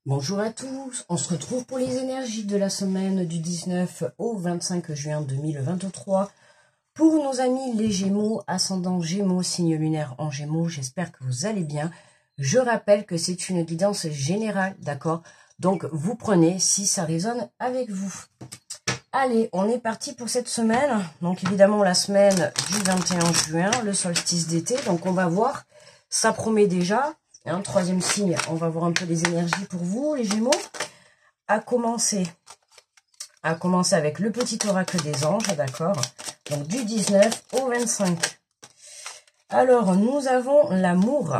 Bonjour à tous, on se retrouve pour les énergies de la semaine du 19 au 25 juin 2023. Pour nos amis les Gémeaux, ascendant Gémeaux, signe lunaire en Gémeaux, j'espère que vous allez bien. Je rappelle que c'est une guidance générale, d'accord? Donc vous prenez si ça résonne avec vous. Allez, on est parti pour cette semaine. Donc évidemment la semaine du 21 juin, le solstice d'été. Donc on va voir, ça promet déjà. Troisième signe, on va voir un peu les énergies pour vous, les Gémeaux. À commencer avec le petit oracle des anges, d'accord? Donc du 19 au 25. Alors, nous avons l'amour.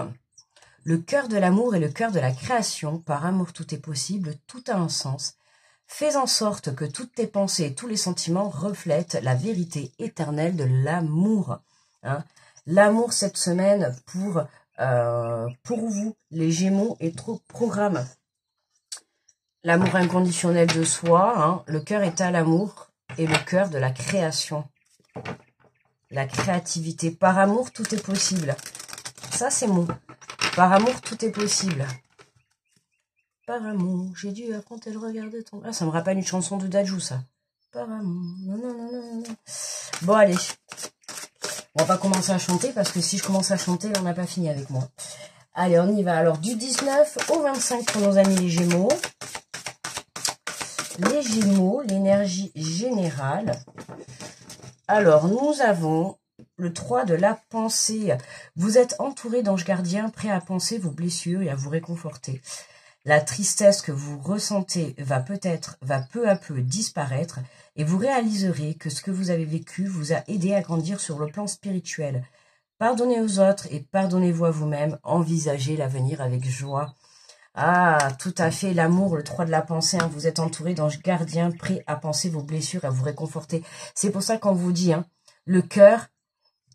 Le cœur de l'amour et le cœur de la création. Par amour, tout est possible, tout a un sens. Fais en sorte que toutes tes pensées et tous les sentiments reflètent la vérité éternelle de l'amour. L'amour cette semaine pour vous, les Gémeaux, est trop programme. L'amour inconditionnel de soi, le cœur est à l'amour et le cœur de la création. La créativité. Par amour, tout est possible. Ça, c'est mon. Par amour, tout est possible. Par amour, j'ai dû affronter le regard de ton... Ah, ça me rappelle une chanson de Dadju, ça. Par amour, non. Bon, allez. On va pas commencer à chanter, parce que si je commence à chanter, on n'a pas fini avec moi. Allez, on y va. Alors, du 19 au 25 pour nos amis les Gémeaux. Les Gémeaux, l'énergie générale. Alors, nous avons le 3 de la pensée. Vous êtes entouré d'anges gardiens, prêts à penser vos blessures et à vous réconforter. La tristesse que vous ressentez va peu à peu disparaître et vous réaliserez que ce que vous avez vécu vous a aidé à grandir sur le plan spirituel. Pardonnez aux autres et pardonnez-vous à vous-même. Envisagez l'avenir avec joie. Ah, tout à fait, l'amour, le 3 de la pensée. Vous êtes entouré d'anges gardiens prêts à penser vos blessures, à vous réconforter. C'est pour ça qu'on vous dit, le cœur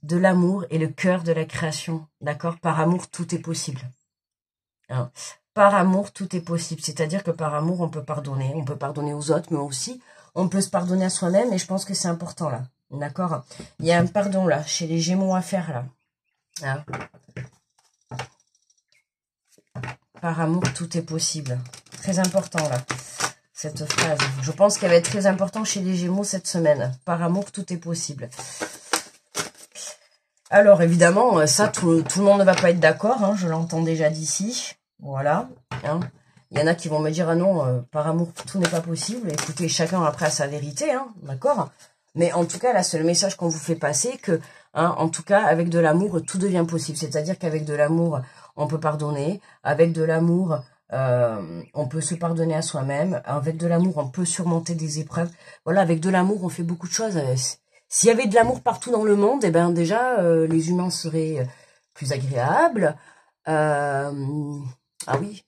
de l'amour et le cœur de la création. D'accord? Par amour, tout est possible. Par amour, tout est possible. C'est-à-dire que par amour, on peut pardonner. On peut pardonner aux autres, mais aussi, on peut se pardonner à soi-même. Et je pense que c'est important, là. D'accord? Il y a un pardon, là, chez les Gémeaux à faire, là. Par amour, tout est possible. Très important, là, cette phrase. Je pense qu'elle va être très importante chez les Gémeaux cette semaine. Par amour, tout est possible. Alors, évidemment, ça, tout le monde ne va pas être d'accord. Je l'entends déjà d'ici. Voilà. Il y en a qui vont me dire, ah non, par amour, tout n'est pas possible. Écoutez, chacun après a sa vérité, d'accord? Mais en tout cas, là, c'est le message qu'on vous fait passer que, en tout cas, avec de l'amour, tout devient possible. C'est-à-dire qu'avec de l'amour, on peut pardonner. Avec de l'amour, on peut se pardonner à soi-même. Avec de l'amour, on peut surmonter des épreuves. Voilà, avec de l'amour, on fait beaucoup de choses. S'il y avait de l'amour partout dans le monde, eh ben déjà, les humains seraient plus agréables. Ah oui.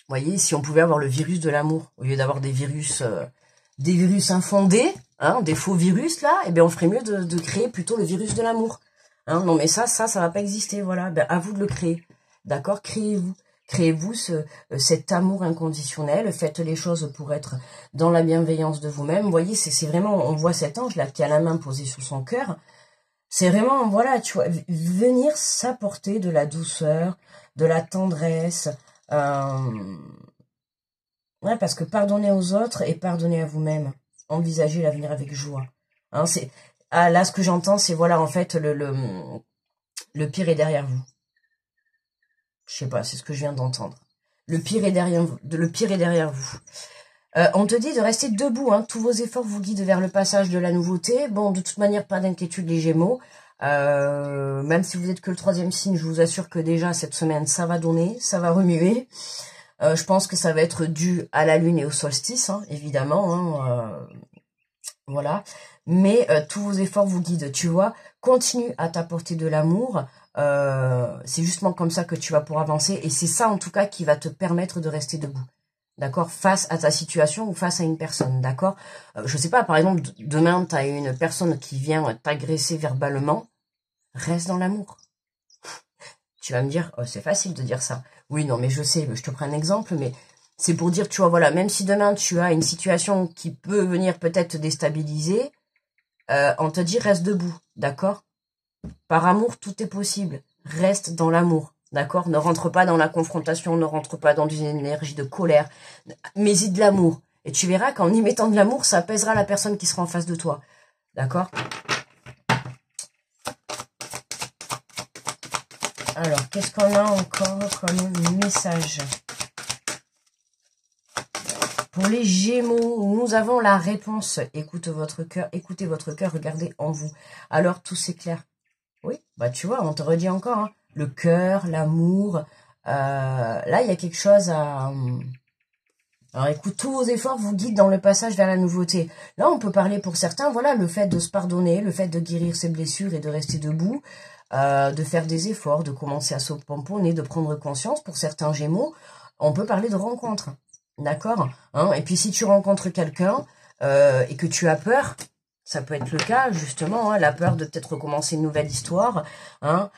Vous voyez, si on pouvait avoir le virus de l'amour, au lieu d'avoir des virus infondés, des faux virus, là, eh bien, on ferait mieux de créer plutôt le virus de l'amour. Non, mais ça va pas exister, voilà. Ben, à vous de le créer. D'accord? Créez-vous. Créez-vous cet amour inconditionnel. Faites les choses pour être dans la bienveillance de vous-même. Vous voyez, c'est vraiment, on voit cet ange, là, qui a la main posée sur son cœur. C'est vraiment, voilà, tu vois, venir s'apporter de la douceur, de la tendresse. Ouais, parce que pardonner aux autres et pardonner à vous-même. Envisagez l'avenir avec joie. Là, ce que j'entends, c'est, voilà, en fait, le pire est derrière vous. Je sais pas, c'est ce que je viens d'entendre. Le pire est derrière vous. On te dit de rester debout. Tous vos efforts vous guident vers le passage de la nouveauté. Bon, de toute manière, pas d'inquiétude les Gémeaux. Même si vous êtes que le 3e signe, je vous assure que déjà, cette semaine, ça va donner, ça va remuer. Je pense que ça va être dû à la lune et au solstice, évidemment. Voilà. Mais tous vos efforts vous guident, tu vois. Continue à t'apporter de l'amour. C'est justement comme ça que tu vas pouvoir avancer. Et c'est ça, en tout cas, qui va te permettre de rester debout. D'accord? Face à ta situation ou face à une personne. D'accord? Je sais pas, par exemple, demain, tu as une personne qui vient t'agresser verbalement. Reste dans l'amour. Tu vas me dire, oh, c'est facile de dire ça. Oui, non, mais je sais, je te prends un exemple, mais c'est pour dire, tu vois, voilà, même si demain tu as une situation qui peut venir peut-être te déstabiliser, on te dit reste debout, d'accord? Par amour, tout est possible. Reste dans l'amour, D'accord? Ne rentre pas dans la confrontation, ne rentre pas dans une énergie de colère. Mets-y de l'amour. Et tu verras qu'en y mettant de l'amour, ça apaisera la personne qui sera en face de toi. D'accord? Alors, qu'est-ce qu'on a encore comme message? Pour les Gémeaux, nous avons la réponse. Écoutez votre cœur, regardez en vous. Alors, tout s'éclaire. Oui, bah tu vois, on te redit encore. Hein. Le cœur, l'amour. Là, il y a quelque chose à... Alors, écoute, tous vos efforts vous guident dans le passage vers la nouveauté. Là, on peut parler pour certains, voilà, le fait de se pardonner, le fait de guérir ses blessures et de rester debout, de faire des efforts, de commencer à se pomponner, de prendre conscience. Pour certains Gémeaux, on peut parler de rencontre. D'accord, hein. Et puis si tu rencontres quelqu'un et que tu as peur, ça peut être le cas justement, hein, la peur de peut-être recommencer une nouvelle histoire, hein,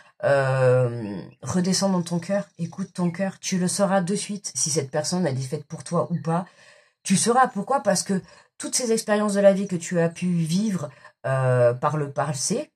redescends dans ton cœur, écoute ton cœur, tu le sauras de suite si cette personne elle est faite pour toi ou pas. Tu sauras pourquoi, parce que toutes ces expériences de la vie que tu as pu vivre par le passé,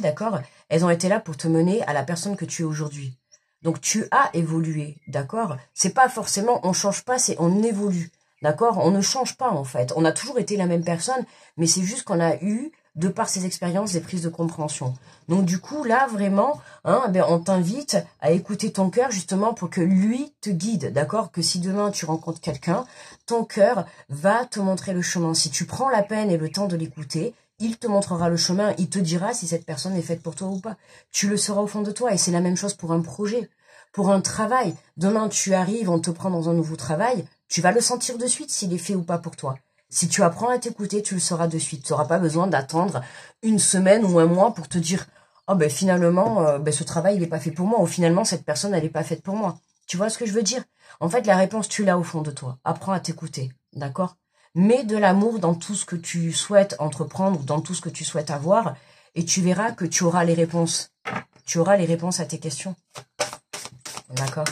d'accord, elles ont été là pour te mener à la personne que tu es aujourd'hui. Donc tu as évolué, d'accord? C'est pas forcément on change pas, c'est on évolue, d'accord? On ne change pas en fait. On a toujours été la même personne, mais c'est juste qu'on a eu, de par ces expériences, des prises de compréhension. Donc du coup là vraiment, hein, ben, on t'invite à écouter ton cœur justement pour que lui te guide, d'accord? Que si demain tu rencontres quelqu'un, ton cœur va te montrer le chemin. Si tu prends la peine et le temps de l'écouter, il te montrera le chemin, il te dira si cette personne est faite pour toi ou pas. Tu le sauras au fond de toi et c'est la même chose pour un projet, pour un travail. Demain, tu arrives, on te prend dans un nouveau travail, tu vas le sentir de suite s'il est fait ou pas pour toi. Si tu apprends à t'écouter, tu le sauras de suite. Tu n'auras pas besoin d'attendre une semaine ou un mois pour te dire « Oh ben finalement, ce travail, il n'est pas fait pour moi. » Ou finalement, cette personne, elle n'est pas faite pour moi. Tu vois ce que je veux dire? En fait, la réponse, tu l'as au fond de toi. Apprends à t'écouter, d'accord? Mets de l'amour dans tout ce que tu souhaites entreprendre, dans tout ce que tu souhaites avoir, et tu verras que tu auras les réponses. Tu auras les réponses à tes questions. D'accord?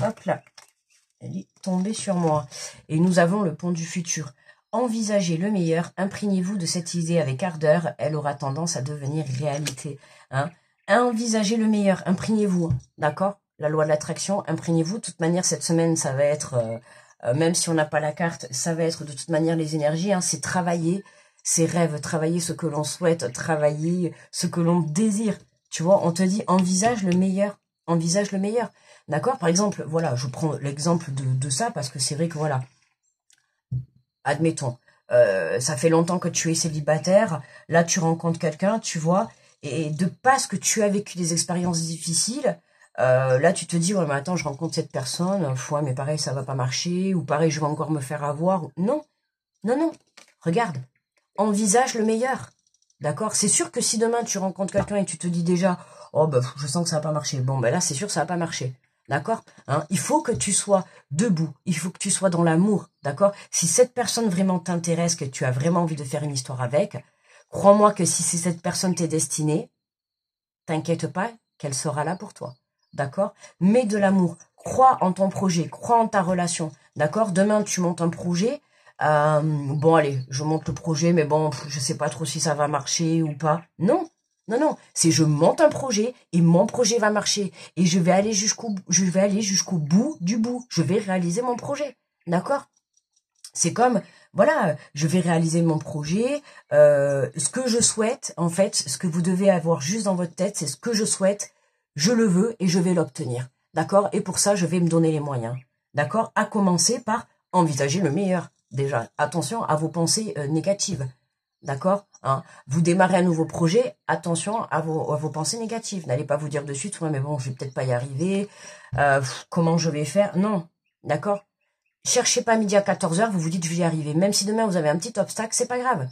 Hop là. Elle est tombée sur moi. Et nous avons le pont du futur. Envisagez le meilleur, imprégnez-vous de cette idée avec ardeur, elle aura tendance à devenir réalité. Hein? Envisagez le meilleur, imprégnez-vous, d'accord? La loi de l'attraction, imprégnez-vous. De toute manière, cette semaine, ça va être, même si on n'a pas la carte, ça va être de toute manière les énergies, hein, c'est travailler ses rêves, travailler ce que l'on souhaite, travailler ce que l'on désire. Tu vois, on te dit, envisage le meilleur, envisage le meilleur. D'accord? Par exemple, voilà, je prends l'exemple de ça parce que c'est vrai que, voilà, admettons, ça fait longtemps que tu es célibataire, là tu rencontres quelqu'un, tu vois, et de parce que tu as vécu des expériences difficiles, là tu te dis, ouais mais attends, je rencontre cette personne, ouais mais pareil ça va pas marcher, ou pareil je vais encore me faire avoir. Non, non, non, regarde, envisage le meilleur, d'accord? C'est sûr que si demain tu rencontres quelqu'un et tu te dis déjà, oh bah je sens que ça va pas marcher, bon ben là c'est sûr que ça va pas marcher. D'accord, hein? Il faut que tu sois debout, il faut que tu sois dans l'amour, d'accord? Si cette personne vraiment t'intéresse, que tu as vraiment envie de faire une histoire avec, crois-moi que si c'est cette personne t'est destinée, t'inquiète pas qu'elle sera là pour toi, d'accord? Mets de l'amour, crois en ton projet, crois en ta relation, d'accord? Demain, tu montes un projet, bon allez, je monte le projet, mais bon, je sais pas trop si ça va marcher ou pas. Non, non, non, c'est je monte un projet et mon projet va marcher et je vais aller jusqu'au bout du bout. Je vais réaliser mon projet, d'accord? C'est comme, voilà, je vais réaliser mon projet. Ce que je souhaite, en fait, ce que vous devez avoir juste dans votre tête, c'est ce que je souhaite, je le veux et je vais l'obtenir, d'accord? Et pour ça, je vais me donner les moyens, d'accord? À commencer par envisager le meilleur. Déjà, attention à vos pensées négatives. D'accord, hein? Vous démarrez un nouveau projet, attention à vos pensées négatives. N'allez pas vous dire de suite, ouais, mais bon, je vais peut-être pas y arriver. Comment je vais faire? Non, d'accord? Cherchez pas midi à 14 h, vous vous dites je vais y arriver. Même si demain vous avez un petit obstacle, c'est pas grave.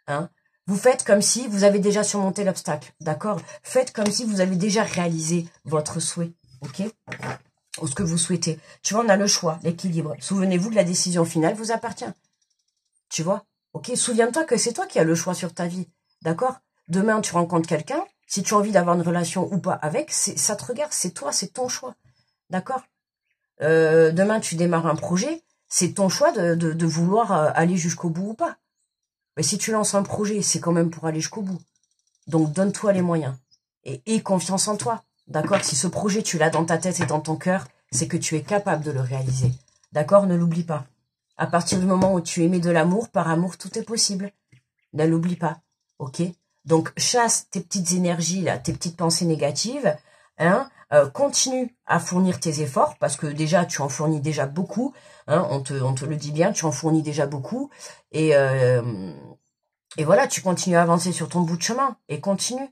Hein? Vous faites comme si vous avez déjà surmonté l'obstacle, d'accord? Faites comme si vous avez déjà réalisé votre souhait, ok? Ou ce que vous souhaitez. Tu vois, on a le choix, l'équilibre. Souvenez-vous que la décision finale vous appartient. Tu vois? Ok, souviens-toi que c'est toi qui as le choix sur ta vie, d'accord? Demain, tu rencontres quelqu'un, si tu as envie d'avoir une relation ou pas avec, ça te regarde, c'est toi, c'est ton choix, d'accord? Demain, tu démarres un projet, c'est ton choix de vouloir aller jusqu'au bout ou pas. Mais si tu lances un projet, c'est quand même pour aller jusqu'au bout. Donc, donne-toi les moyens. Et aie confiance en toi. D'accord? Si ce projet, tu l'as dans ta tête et dans ton cœur, c'est que tu es capable de le réaliser. D'accord? Ne l'oublie pas. À partir du moment où tu émets de l'amour, par amour, tout est possible. Ne l'oublie pas. Ok? Donc, chasse tes petites énergies, là, tes petites pensées négatives. Hein? Continue à fournir tes efforts, parce que déjà, tu en fournis déjà beaucoup. Hein? On te le dit bien, tu en fournis déjà beaucoup. Et voilà, tu continues à avancer sur ton bout de chemin. Et continue.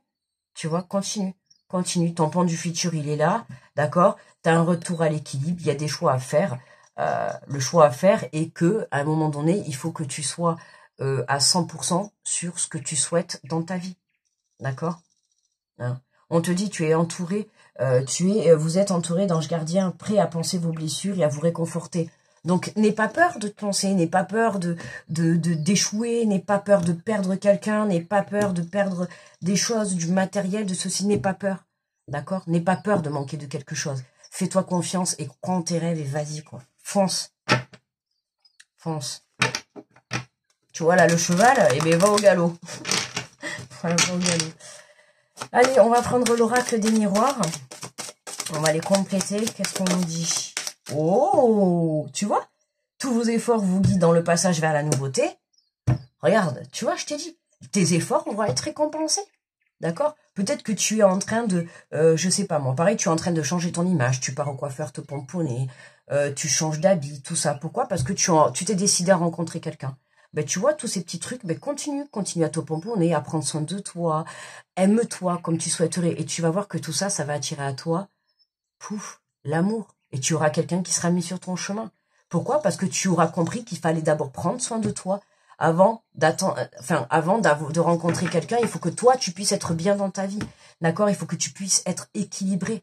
Tu vois, continue. Continue. Ton plan du futur, il est là. D'accord? Tu as un retour à l'équilibre. Il y a des choix à faire. Le choix à faire est que, à un moment donné, il faut que tu sois à 100% sur ce que tu souhaites dans ta vie. D'accord? Hein. On te dit, tu es entouré, vous êtes entouré d'anges gardiens prêts à penser vos blessures et à vous réconforter. Donc, n'aie pas peur de te lancer, n'aie pas peur d'échouer, n'aie pas peur de perdre quelqu'un, n'aie pas peur de perdre des choses, du matériel, de ceci, n'aie pas peur. D'accord? N'aie pas peur de manquer de quelque chose. Fais-toi confiance et crois en tes rêves et vas-y, quoi. Fonce. Fonce. Tu vois, là, le cheval, eh bien, va au galop. Va au galop. Allez, on va prendre l'oracle des miroirs. On va les compléter. Qu'est-ce qu'on nous dit? Oh, tu vois? Tous vos efforts vous guident dans le passage vers la nouveauté. Regarde, tu vois, je t'ai dit, tes efforts vont être récompensés. D'accord? Peut-être que tu es en train de, je sais pas moi, pareil, tu es en train de changer ton image, tu pars au coiffeur te pomponner, tu changes d'habit, tout ça. Pourquoi? Parce que tu t'es décidé à rencontrer quelqu'un. Ben, tu vois, tous ces petits trucs, ben, continue à te pomponner, à prendre soin de toi, aime-toi comme tu souhaiterais. Et tu vas voir que tout ça, ça va attirer à toi, pouf, l'amour. Et tu auras quelqu'un qui sera mis sur ton chemin. Pourquoi? Parce que tu auras compris qu'il fallait d'abord prendre soin de toi, avant de rencontrer quelqu'un, il faut que toi, tu puisses être bien dans ta vie. D'accord? Il faut que tu puisses être équilibré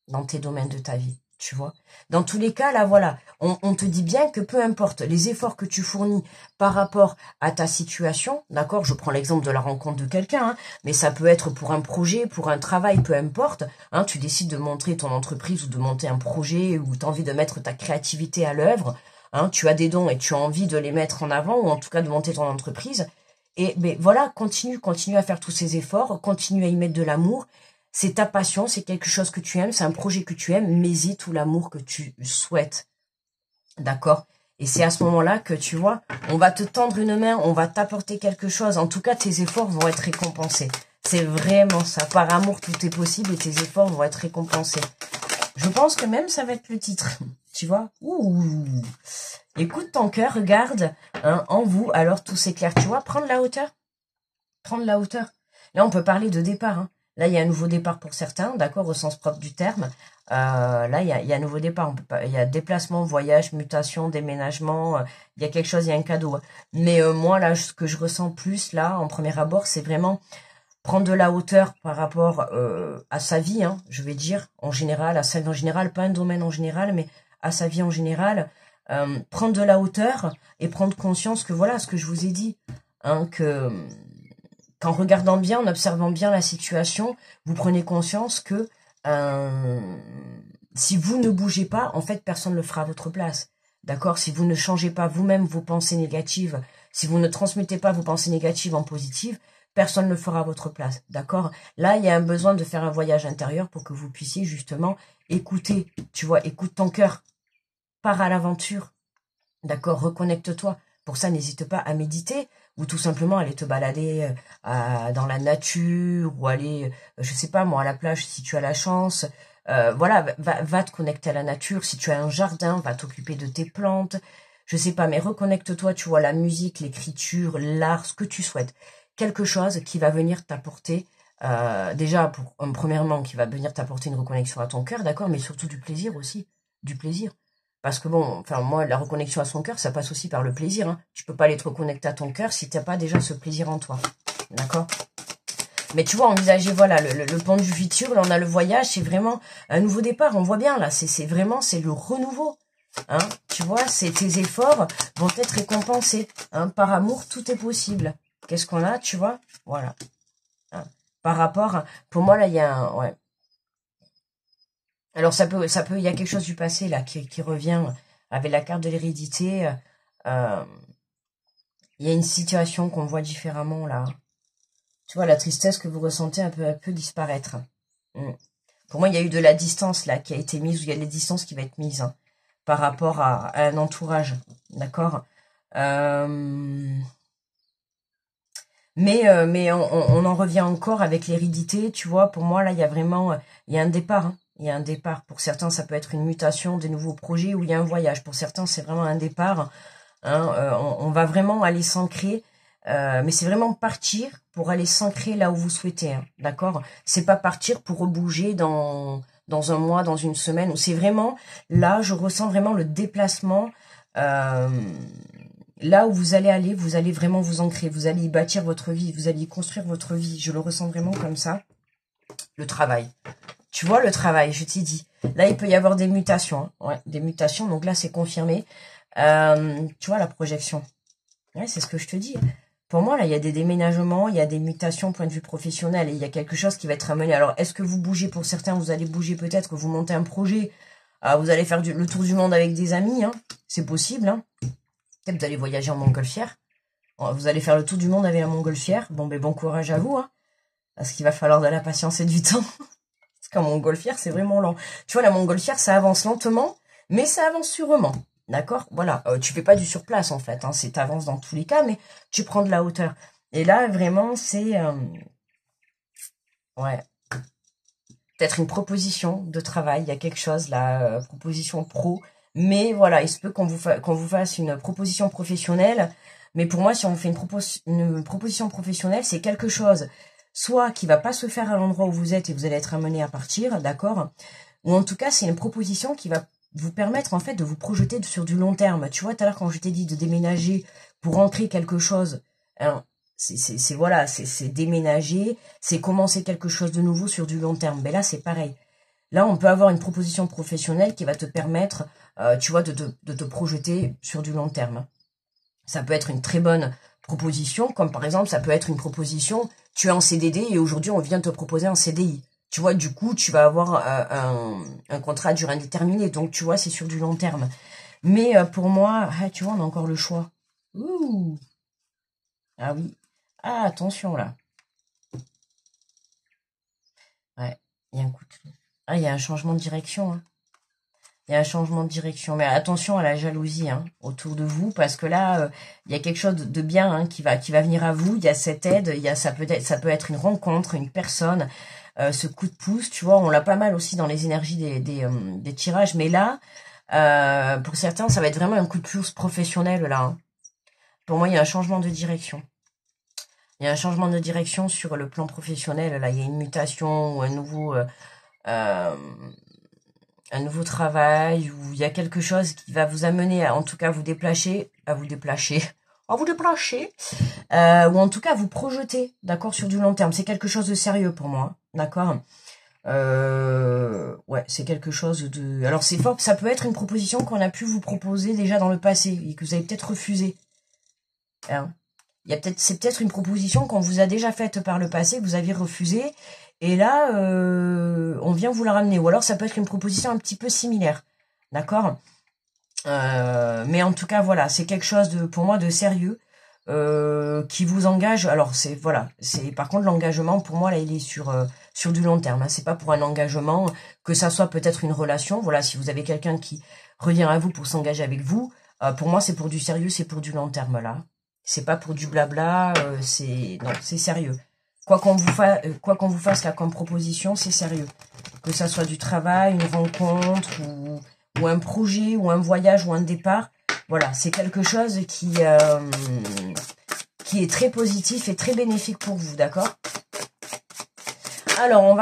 dans tes domaines de ta vie. Tu vois? Dans tous les cas, là, voilà, on te dit bien que peu importe les efforts que tu fournis par rapport à ta situation, d'accord? Je prends l'exemple de la rencontre de quelqu'un, hein, mais ça peut être pour un projet, pour un travail, peu importe. Hein, tu décides de montrer ton entreprise ou de monter un projet ou tu as envie de mettre ta créativité à l'œuvre. Hein, tu as des dons et tu as envie de les mettre en avant ou en tout cas de monter ton entreprise. Et ben voilà, continue à faire tous ces efforts, continue à y mettre de l'amour. C'est ta passion, c'est quelque chose que tu aimes, c'est un projet que tu aimes, mets-y tout l'amour que tu souhaites. D'accord? Et c'est à ce moment-là que, tu vois, on va te tendre une main, on va t'apporter quelque chose. En tout cas, tes efforts vont être récompensés. C'est vraiment ça. Par amour, tout est possible et tes efforts vont être récompensés. Je pense que même ça va être le titre. Tu vois? Ouh. Écoute ton cœur, regarde hein, en vous, alors tout s'éclaire. Tu vois, prendre la hauteur. Prendre la hauteur. Là, on peut parler de départ. Hein. Là, il y a un nouveau départ pour certains, d'accord, au sens propre du terme. Là, il y a un nouveau départ. Il y a déplacement, voyage, mutation, déménagement. Il y a quelque chose, il y a un cadeau. Mais moi, là, ce que je ressens plus, là, en premier abord, c'est vraiment prendre de la hauteur par rapport à sa vie, hein, je vais dire, en général, à sa vie en général, pas un domaine en général, mais à sa vie en général. Prendre de la hauteur et prendre conscience que, voilà, ce que je vous ai dit, hein, qu'en regardant bien, en observant bien la situation, vous prenez conscience que si vous ne bougez pas, en fait, personne ne le fera à votre place. D'accord? Si vous ne changez pas vous-même vos pensées négatives, si vous ne transmettez pas vos pensées négatives en positives, personne ne le fera à votre place. D'accord? Là, il y a un besoin de faire un voyage intérieur pour que vous puissiez justement écouter. Tu vois, écoute ton cœur. Pars à l'aventure. D'accord? Reconnecte-toi. Pour ça, n'hésite pas à méditer ou tout simplement aller te balader dans la nature ou aller, je sais pas moi, à la plage si tu as la chance. Voilà, va te connecter à la nature. Si tu as un jardin, va t'occuper de tes plantes. Je sais pas, mais reconnecte-toi, tu vois, la musique, l'écriture, l'art, ce que tu souhaites. Quelque chose qui va venir t'apporter, déjà, premièrement, qui va venir t'apporter une reconnexion à ton cœur, d'accord, mais surtout du plaisir aussi. Du plaisir. Parce que bon, enfin moi, la reconnexion à son cœur, ça passe aussi par le plaisir. Hein. Tu peux pas aller te reconnecter à ton cœur si tu n'as pas déjà ce plaisir en toi. D'accord? Mais tu vois, envisager, voilà, le point du futur, là on a le voyage, c'est vraiment un nouveau départ. On voit bien là, c'est vraiment, c'est le renouveau. Hein, tu vois, tes efforts vont être récompensés. Hein, par amour, tout est possible. Qu'est-ce qu'on a, tu vois? Voilà. Hein, par rapport, pour moi là, il y a un, ouais. Alors il y a quelque chose du passé là qui revient avec la carte de l'hérédité, il y a une situation qu'on voit différemment là. Tu vois, la tristesse que vous ressentez un peu disparaître. Pour moi, il y a eu de la distance là qui a été mise, ou il y a de la distance qui va être mise par rapport à un entourage, d'accord. Mais on en revient encore avec l'hérédité, tu vois. Pour moi, là, il y a vraiment, il y a un départ. Il y a un départ. Pour certains, ça peut être une mutation, des nouveaux projets, ou il y a un voyage. Pour certains, c'est vraiment un départ. On va vraiment aller s'ancrer. Mais c'est vraiment partir pour aller s'ancrer là où vous souhaitez, d'accord. C'est pas partir pour rebouger dans un mois, dans une semaine. Ou c'est vraiment, là, je ressens vraiment le déplacement. Là où vous allez vraiment vous ancrer, vous allez y bâtir votre vie, vous allez y construire votre vie. Je le ressens vraiment comme ça. Le travail. Tu vois, le travail, je t'ai dit. Là, il peut y avoir des mutations. Ouais, des mutations, donc là, c'est confirmé. Tu vois, la projection. Ouais, c'est ce que je te dis. Pour moi, là, il y a des déménagements, il y a des mutations point de vue professionnel, et il y a quelque chose qui va être amené. Alors, est-ce que vous bougez pour certains, vous allez bouger peut-être, que vous montez un projet, vous allez faire le tour du monde avec des amis, c'est possible, Peut-être vous allez voyager en montgolfière. Vous allez faire le tour du monde avec la montgolfière. Bon, ben bon courage à vous, parce qu'il va falloir de la patience et du temps. Parce qu'en montgolfière, c'est vraiment lent. Tu vois, la montgolfière, ça avance lentement, mais ça avance sûrement. D'accord. Voilà. Tu fais pas du surplace, en fait. C'est t'avances dans tous les cas, mais tu prends de la hauteur. Et là, vraiment, c'est... ouais. Peut-être une proposition de travail. Il y a quelque chose, là, proposition pro. Mais voilà, il se peut qu'on vous fasse une proposition professionnelle. Mais pour moi, si on vous fait une proposition professionnelle, c'est quelque chose, soit qui va pas se faire à l'endroit où vous êtes et vous allez être amené à partir, d'accord. Ou en tout cas, c'est une proposition qui va vous permettre en fait de vous projeter sur du long terme. Tu vois, tout à l'heure quand je t'ai dit de déménager pour ancrer quelque chose, c'est déménager, c'est commencer quelque chose de nouveau sur du long terme. Mais là, c'est pareil. Là, on peut avoir une proposition professionnelle qui va te permettre, tu vois, de te projeter sur du long terme. Ça peut être une très bonne proposition, comme par exemple, ça peut être une proposition, tu es en CDD et aujourd'hui, on vient te proposer un CDI. Tu vois, du coup, tu vas avoir un contrat à durée indéterminée. Donc, tu vois, c'est sur du long terme. Mais pour moi, tu vois, on a encore le choix. Ouh. Ah oui. Ah, attention, là. Ouais, il y a un coup de... Ah, il y a un changement de direction, Il y a un changement de direction. Mais attention à la jalousie autour de vous, parce que là, il y a quelque chose de bien qui va venir à vous. Il y a cette aide, ça peut être une rencontre, une personne, ce coup de pouce, tu vois. On l'a pas mal aussi dans les énergies des tirages. Mais là, pour certains, ça va être vraiment un coup de pouce professionnel, là. Pour moi, il y a un changement de direction. Il y a un changement de direction sur le plan professionnel. Là, il y a une mutation ou un nouveau travail, ou il y a quelque chose qui va vous amener à, en tout cas, vous déplacer, ou en tout cas vous projeter, d'accord, sur du long terme. C'est quelque chose de sérieux pour moi, d'accord. Ouais, c'est quelque chose de... Alors c'est fort, ça peut être une proposition qu'on a pu vous proposer déjà dans le passé et que vous avez peut-être refusé. C'est peut-être une proposition qu'on vous a déjà faite par le passé, que vous aviez refusé. Et là, on vient vous la ramener. Ou alors, ça peut être une proposition un petit peu similaire. D'accord. Mais en tout cas, voilà, c'est quelque chose, pour moi, de sérieux qui vous engage. Alors, par contre, l'engagement, pour moi, là, il est sur du long terme. C'est pas pour un engagement, que ça soit peut-être une relation. Voilà, si vous avez quelqu'un qui revient à vous pour s'engager avec vous, pour moi, c'est pour du sérieux, c'est pour du long terme, là. C'est pas pour du blabla, c'est sérieux. Quoi qu'on vous fasse là comme proposition, c'est sérieux. Que ça soit du travail, une rencontre, ou un projet, ou un voyage, ou un départ. Voilà, c'est quelque chose qui est très positif et très bénéfique pour vous, d'accord? Alors,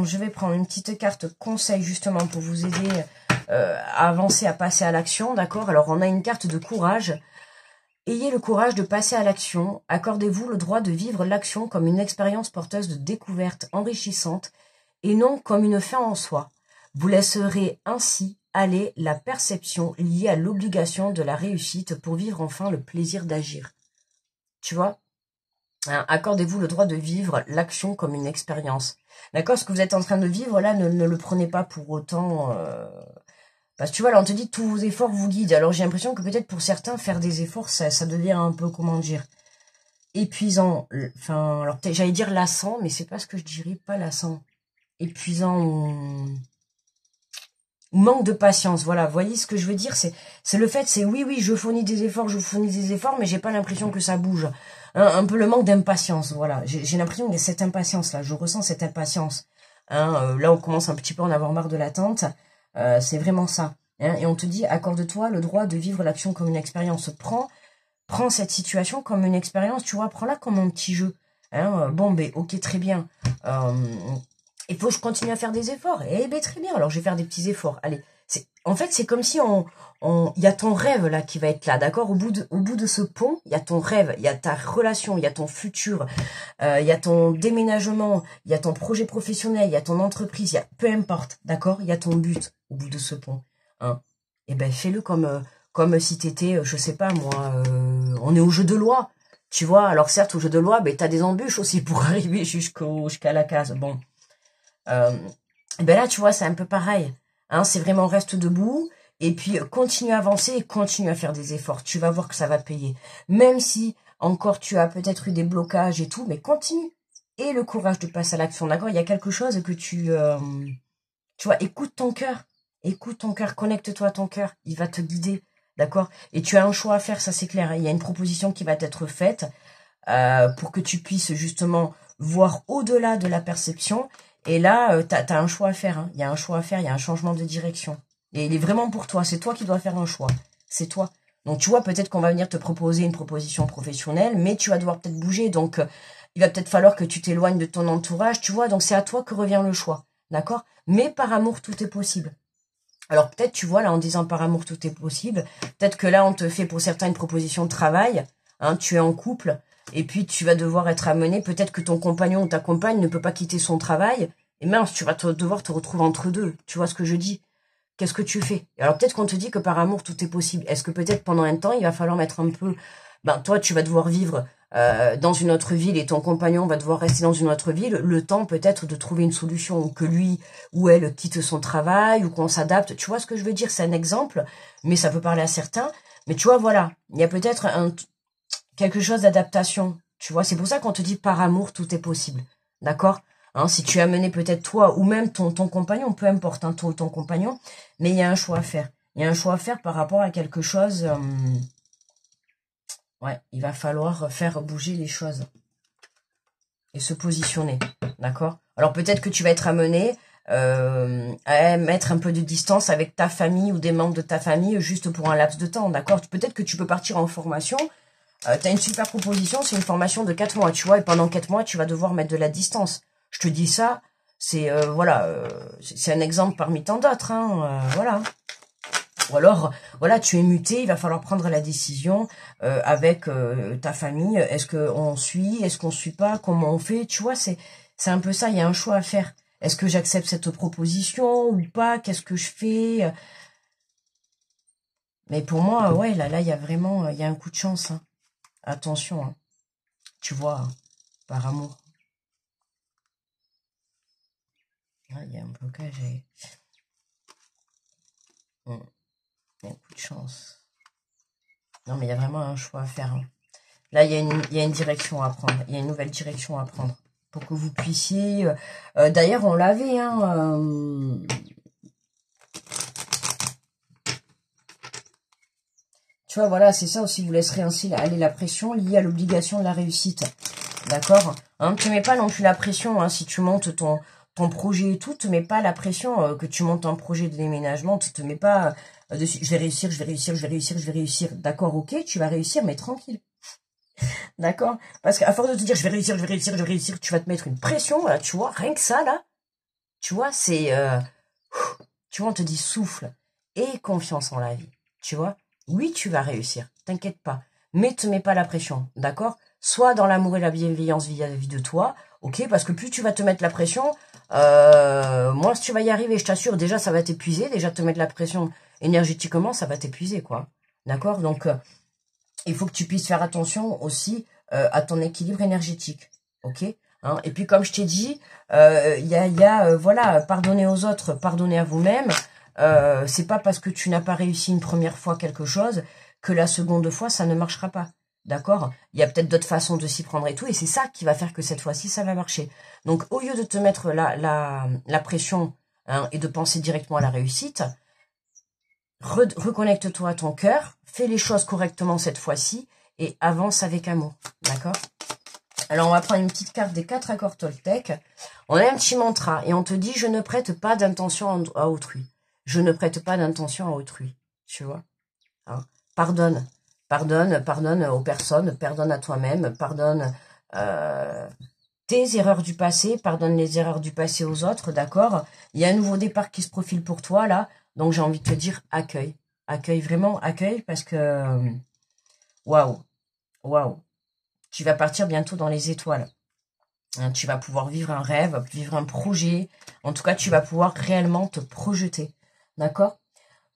je vais prendre une petite carte conseil justement pour vous aider à avancer, à passer à l'action, d'accord? Alors, on a une carte de courage. Ayez le courage de passer à l'action. Accordez-vous le droit de vivre l'action comme une expérience porteuse de découvertes enrichissantes et non comme une fin en soi. Vous laisserez ainsi aller la perception liée à l'obligation de la réussite pour vivre enfin le plaisir d'agir. Tu vois ? Accordez-vous le droit de vivre l'action comme une expérience. D'accord ? Ce que vous êtes en train de vivre, là, ne le prenez pas pour autant... Parce que tu vois, là, on te dit tous vos efforts vous guident. Alors, j'ai l'impression que peut-être pour certains, faire des efforts, ça devient un peu, comment dire, épuisant. Enfin, alors, j'allais dire lassant, mais c'est pas ce que je dirais, pas lassant. Épuisant ou manque de patience. Voilà, vous voyez ce que je veux dire, c'est le fait, c'est oui, je fournis des efforts, mais j'ai pas l'impression que ça bouge. Un peu le manque d'impatience, voilà. J'ai l'impression qu'il y a cette impatience-là, je ressens cette impatience. Là, on commence un petit peu à en avoir marre de l'attente. C'est vraiment ça. Et on te dit, accorde-toi le droit de vivre l'action comme une expérience. Prends cette situation comme une expérience, tu vois, prends-la comme un petit jeu. Bon, ben, ok, très bien. Il faut que je continue à faire des efforts. Eh ben, très bien, alors je vais faire des petits efforts. Allez, en fait, c'est comme si il y a ton rêve là qui va être là, d'accord, au bout de ce pont, il y a ton rêve, il y a ta relation, il y a ton futur, il y a ton déménagement, il y a ton projet professionnel, il y a ton entreprise, il y a peu importe, d'accord, il y a ton but au bout de ce pont. Et ben fais-le comme si t'étais, je sais pas moi, on est au jeu de loi, tu vois. Alors certes, au jeu de loi, ben t'as des embûches aussi pour arriver jusqu'à la case. Bon, ben là, tu vois, c'est un peu pareil. C'est vraiment reste debout. Et puis, continue à avancer et continue à faire des efforts. Tu vas voir que ça va payer. Même si, encore, tu as peut-être eu des blocages et tout, mais continue. Et le courage de passer à l'action, d'accord. Il y a quelque chose que tu vois, écoute ton cœur. Écoute ton cœur, connecte-toi à ton cœur. Il va te guider, d'accord. Et tu as un choix à faire, ça c'est clair. Il y a une proposition qui va être faite pour que tu puisses justement voir au-delà de la perception. Et là, tu as un choix à faire. Il y a un choix à faire, il y a un changement de direction. Et il est vraiment pour toi. C'est toi qui dois faire un choix. C'est toi. Donc, tu vois, peut-être qu'on va venir te proposer une proposition professionnelle, mais tu vas devoir peut-être bouger. Donc, il va peut-être falloir que tu t'éloignes de ton entourage, tu vois. Donc, c'est à toi que revient le choix. D'accord? Mais par amour, tout est possible. Alors, peut-être, tu vois, là, en disant par amour, tout est possible. Peut-être que là, on te fait pour certains une proposition de travail. Tu es en couple. Et puis, tu vas devoir être amené. Peut-être que ton compagnon ou ta compagne ne peut pas quitter son travail. Et mince, tu vas devoir te retrouver entre deux. Tu vois ce que je dis? Qu'est-ce que tu fais? Alors peut-être qu'on te dit que par amour, tout est possible. Est-ce que peut-être pendant un temps, il va falloir mettre un peu... toi, tu vas devoir vivre dans une autre ville et ton compagnon va devoir rester dans une autre ville. Le temps peut-être de trouver une solution, ou que lui ou elle quitte son travail, ou qu'on s'adapte. Tu vois ce que je veux dire? C'est un exemple, mais ça peut parler à certains. Mais tu vois, voilà, il y a peut-être quelque chose d'adaptation. Tu vois, c'est pour ça qu'on te dit par amour, tout est possible. D'accord? Si tu as mené peut-être toi ou même ton compagnon, peu importe, toi ou ton compagnon, mais il y a un choix à faire. Il y a un choix à faire par rapport à quelque chose. Ouais, il va falloir faire bouger les choses et se positionner. D'accord? Alors peut-être que tu vas être amené à mettre un peu de distance avec ta famille ou des membres de ta famille juste pour un laps de temps. D'accord? Peut-être que tu peux partir en formation. Tu as une super proposition, c'est une formation de 4 mois, tu vois, et pendant 4 mois, tu vas devoir mettre de la distance. Je te dis ça, c'est c'est un exemple parmi tant d'autres, voilà. Ou alors, voilà, tu es muté, il va falloir prendre la décision avec ta famille. Est-ce qu'on suit, est-ce qu'on suit pas, comment on fait, tu vois, c'est un peu ça, il y a un choix à faire. Est-ce que j'accepte cette proposition ou pas? Qu'est-ce que je fais? Mais pour moi, ouais, là, il y a vraiment, il y a un coup de chance, Attention, tu vois, par amour. Il y a un blocage. Il y a un coup de chance. Non, mais il y a vraiment un choix à faire. Là, il y a une direction à prendre. Il y a une nouvelle direction à prendre. Pour que vous puissiez... D'ailleurs, on l'avait, Tu vois, voilà, c'est ça aussi. Vous laisserez ainsi aller la pression liée à l'obligation de la réussite. D'accord? Tu mets pas non plus la pression, si tu montes ton projet et tout, te mets pas la pression que tu montes un projet de déménagement, tu te mets pas dessus, je vais réussir, je vais réussir, je vais réussir, je vais réussir. D'accord, ok, tu vas réussir, mais tranquille. D'accord? Parce qu'à force de te dire je vais réussir, je vais réussir, je vais réussir, tu vas te mettre une pression, là, tu vois, rien que ça, là, tu vois, c'est... tu vois, on te dit souffle et confiance en la vie, tu vois. Oui, tu vas réussir, t'inquiète pas, mais te mets pas la pression, d'accord? Soit dans l'amour et la bienveillance vis-à-vis de toi, ok, parce que plus tu vas te mettre la pression, moins si tu vas y arriver, je t'assure, déjà ça va t'épuiser, déjà te mettre la pression énergétiquement, ça va t'épuiser, quoi. D'accord? Donc, il faut que tu puisses faire attention aussi à ton équilibre énergétique, ok? Et puis, comme je t'ai dit, il y a voilà, pardonner aux autres, pardonner à vous-même, C'est pas parce que tu n'as pas réussi une première fois quelque chose que la seconde fois, ça ne marchera pas. D'accord? Il y a peut-être d'autres façons de s'y prendre et tout, et c'est ça qui va faire que cette fois-ci, ça va marcher. Donc, au lieu de te mettre la pression hein, et de penser directement à la réussite, reconnecte-toi à ton cœur, fais les choses correctement cette fois-ci, et avance avec amour. D'accord? Alors, on va prendre une petite carte des 4 accords Toltec. On a un petit mantra, et on te dit, je ne prête pas d'intention à autrui. Je ne prête pas d'intention à autrui. Tu vois? Hein? Pardonne. Pardonne aux personnes, pardonne à toi-même, pardonne tes erreurs du passé, pardonne les erreurs du passé aux autres, d'accord? Il y a un nouveau départ qui se profile pour toi, là, donc j'ai envie de te dire accueille. Accueille, vraiment, accueille, parce que, waouh, waouh, tu vas partir bientôt dans les étoiles. Hein, tu vas pouvoir vivre un rêve, vivre un projet, en tout cas, tu vas pouvoir réellement te projeter, d'accord?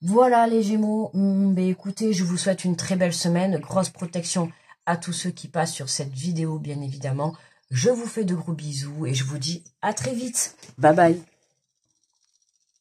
Voilà les Gémeaux, écoutez, je vous souhaite une très belle semaine, grosse protection à tous ceux qui passent sur cette vidéo bien évidemment. Je vous fais de gros bisous et je vous dis à très vite. Bye bye.